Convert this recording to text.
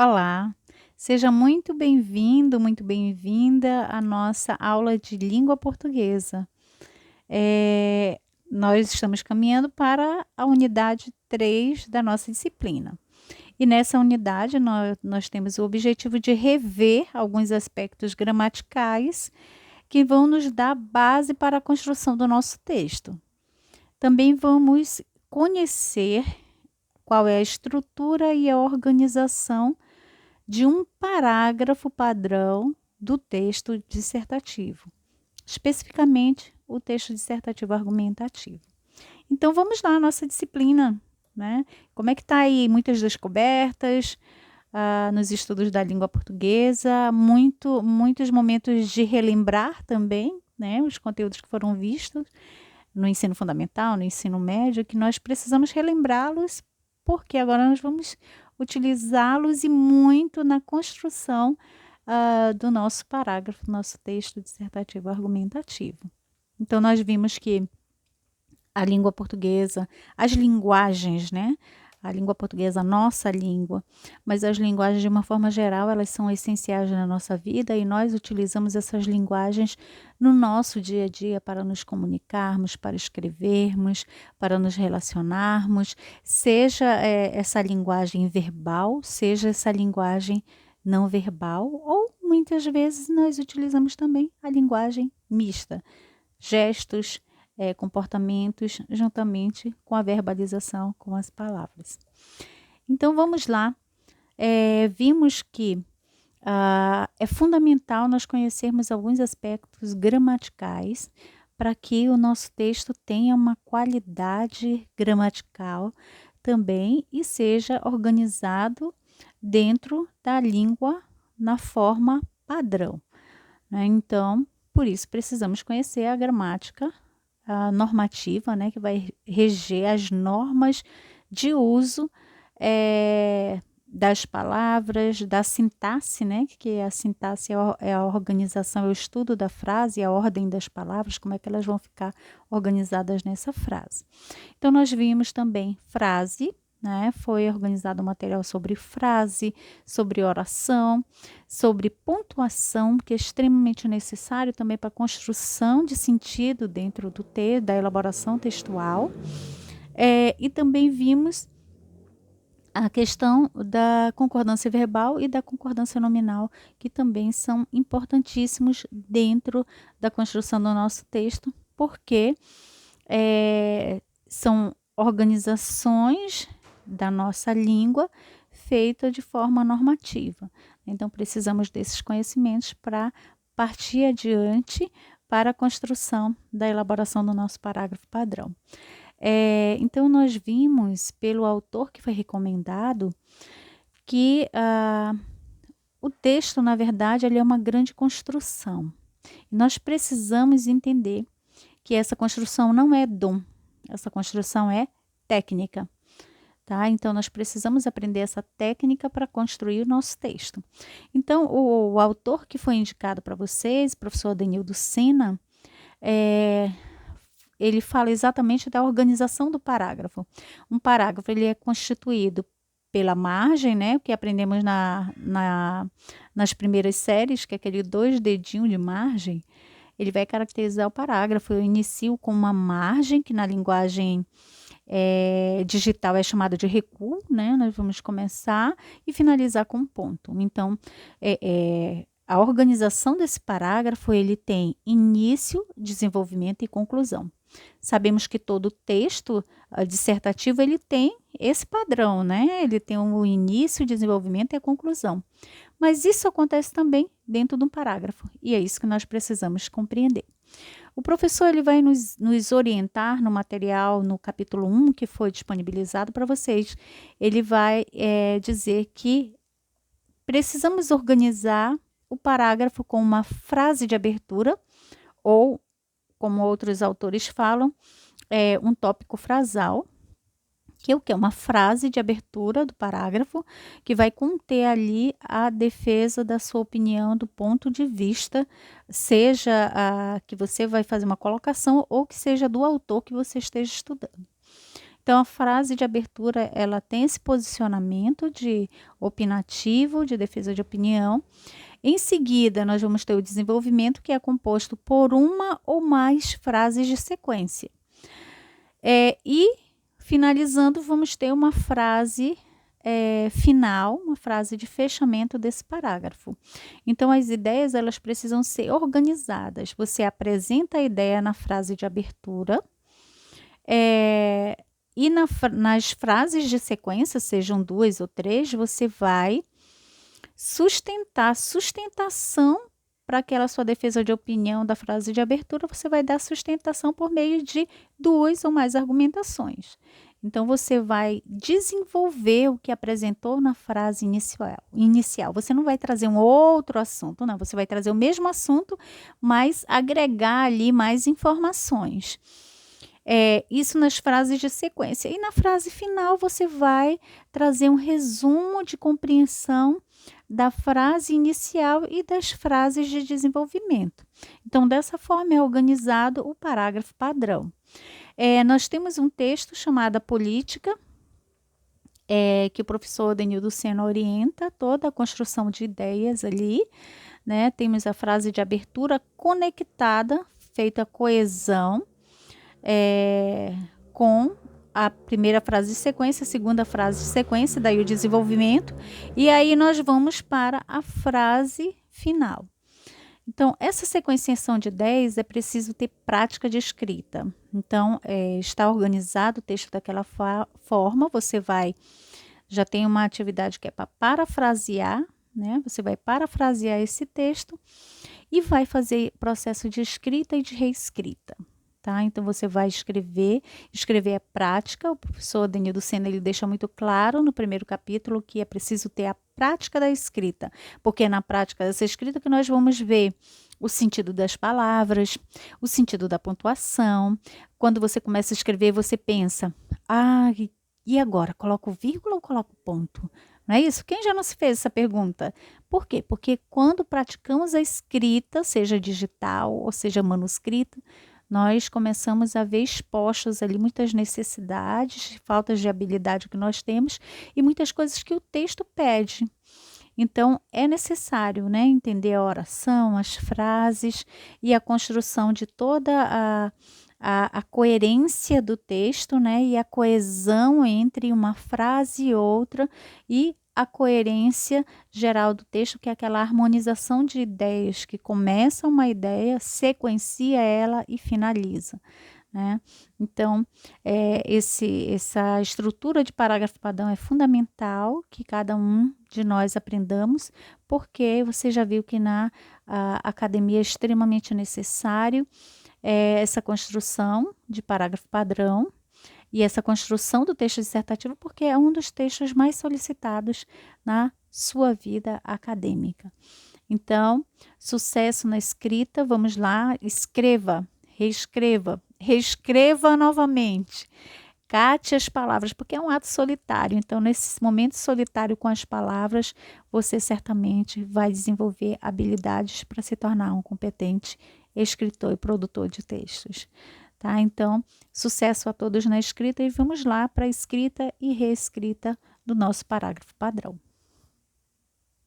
Olá, seja muito bem-vindo, muito bem-vinda à nossa aula de língua portuguesa. Nós estamos caminhando para a unidade 3 da nossa disciplina. E nessa unidade, nós temos o objetivo de rever alguns aspectos gramaticais que vão nos dar base para a construção do nosso texto. Também vamos conhecer qual é a estrutura e a organização de um parágrafo padrão do texto dissertativo, especificamente o texto dissertativo argumentativo. Então vamos lá, nossa disciplina, né? Como é que está aí? Muitas descobertas nos estudos da língua portuguesa, muitos momentos de relembrar também, né? Os conteúdos que foram vistos no ensino fundamental, no ensino médio, que nós precisamos relembrá-los, porque agora nós vamos utilizá-los e muito na construção do nosso parágrafo, do nosso texto dissertativo argumentativo. Então, nós vimos que a língua portuguesa, as linguagens, né? A língua portuguesa, a nossa língua, mas as linguagens, de uma forma geral, elas são essenciais na nossa vida e nós utilizamos essas linguagens no nosso dia a dia para nos comunicarmos, para escrevermos, para nos relacionarmos, seja essa linguagem verbal, seja essa linguagem não verbal, ou muitas vezes nós utilizamos também a linguagem mista, gestos, comportamentos, juntamente com a verbalização, com as palavras. Então vamos lá. Vimos que é fundamental nós conhecermos alguns aspectos gramaticais para que o nosso texto tenha uma qualidade gramatical também e seja organizado dentro da língua na forma padrão, né? Então, por isso precisamos conhecer a gramática normativa, né, que vai reger as normas de uso das palavras, da sintaxe, né, que a sintaxe é a organização, é o estudo da frase, a ordem das palavras, como é que elas vão ficar organizadas nessa frase. Então, nós vimos também frase, né, foi organizado um material sobre frase, sobre oração, sobre pontuação, que é extremamente necessário também para a construção de sentido dentro do texto, da elaboração textual. E também vimos a questão da concordância verbal e da concordância nominal, que também são importantíssimos dentro da construção do nosso texto, porque são organizações da nossa língua feita de forma normativa. Então, precisamos desses conhecimentos para partir adiante para a construção da elaboração do nosso parágrafo padrão. Então, nós vimos pelo autor que foi recomendado que o texto, na verdade, ele é uma grande construção. E nós precisamos entender que essa construção não é dom, essa construção é técnica. Tá? Então, nós precisamos aprender essa técnica para construir o nosso texto. Então, o autor que foi indicado para vocês, o professor Denildo Sena, ele fala exatamente da organização do parágrafo. Um parágrafo ele é constituído pela margem, né, o que aprendemos nas primeiras séries, que é aquele 2 dedinhos de margem, ele vai caracterizar o parágrafo. Eu inicio com uma margem, que na linguagem digital é chamada de recuo, né? Nós vamos começar e finalizar com um ponto. Então, a organização desse parágrafo, ele tem início, desenvolvimento e conclusão. Sabemos que todo texto dissertativo, ele tem esse padrão, né? Ele tem o início, o desenvolvimento e a conclusão. Mas isso acontece também dentro de um parágrafo, e é isso que nós precisamos compreender. O professor ele vai nos orientar no material, no capítulo 1, que foi disponibilizado para vocês. Ele vai dizer que precisamos organizar o parágrafo com uma frase de abertura, ou, como outros autores falam, um tópico frasal, que é o que? Uma frase de abertura do parágrafo, que vai conter ali a defesa da sua opinião, do ponto de vista, seja que você vai fazer uma colocação ou que seja do autor que você esteja estudando. Então, a frase de abertura, ela tem esse posicionamento de opinativo, de defesa de opinião. Em seguida, nós vamos ter o desenvolvimento, que é composto por uma ou mais frases de sequência. E, finalizando, vamos ter uma frase final, uma frase de fechamento desse parágrafo. Então, as ideias, elas precisam ser organizadas. Você apresenta a ideia na frase de abertura, e nas frases de sequência, sejam 2 ou 3, você vai sustentação para aquela sua defesa de opinião da frase de abertura, você vai dar sustentação por meio de 2 ou mais argumentações. Então, você vai desenvolver o que apresentou na frase inicial. Você não vai trazer um outro assunto, não. Você vai trazer o mesmo assunto, mas agregar ali mais informações. Isso nas frases de sequência. E na frase final, você vai trazer um resumo de compreensão da frase inicial e das frases de desenvolvimento. Então, dessa forma é organizado o parágrafo padrão. Nós temos um texto chamado A Política, que o professor Denildo Sena orienta toda a construção de ideias ali, né? Temos a frase de abertura conectada, feita coesão, com a primeira frase de sequência, a segunda frase de sequência, daí o desenvolvimento, e aí nós vamos para a frase final. Então, essa sequenciação de ideias é preciso ter prática de escrita. Então, está organizado o texto daquela forma, você já tem uma atividade que é para parafrasear, né? Você vai parafrasear esse texto e vai fazer processo de escrita e de reescrita. Tá? Então, você vai escrever é prática. O professor Denildo Sena, ele deixa muito claro no primeiro capítulo que é preciso ter a prática da escrita, porque é na prática dessa escrita que nós vamos ver o sentido das palavras, o sentido da pontuação. Quando você começa a escrever, você pensa, e agora? Coloco vírgula ou coloco ponto? Não é isso? Quem já não se fez essa pergunta? Por quê? Porque quando praticamos a escrita, seja digital ou seja manuscrita, nós começamos a ver expostos ali muitas necessidades, faltas de habilidade que nós temos e muitas coisas que o texto pede. Então, é necessário, né, entender a oração, as frases e a construção de toda a coerência do texto, né, e a coesão entre uma frase e outra e a coerência geral do texto, que é aquela harmonização de ideias que começa uma ideia, sequencia ela e finaliza, né? Então, essa estrutura de parágrafo padrão é fundamental que cada um de nós aprendamos, porque você já viu que na academia é extremamente necessário essa construção de parágrafo padrão, e essa construção do texto dissertativo, porque é um dos textos mais solicitados na sua vida acadêmica. Então, sucesso na escrita, vamos lá, escreva, reescreva novamente. Cate as palavras, porque é um ato solitário. Então, nesse momento solitário com as palavras, você certamente vai desenvolver habilidades para se tornar um competente escritor e produtor de textos. Tá? Então, sucesso a todos na escrita e vamos lá para a escrita e reescrita do nosso parágrafo padrão.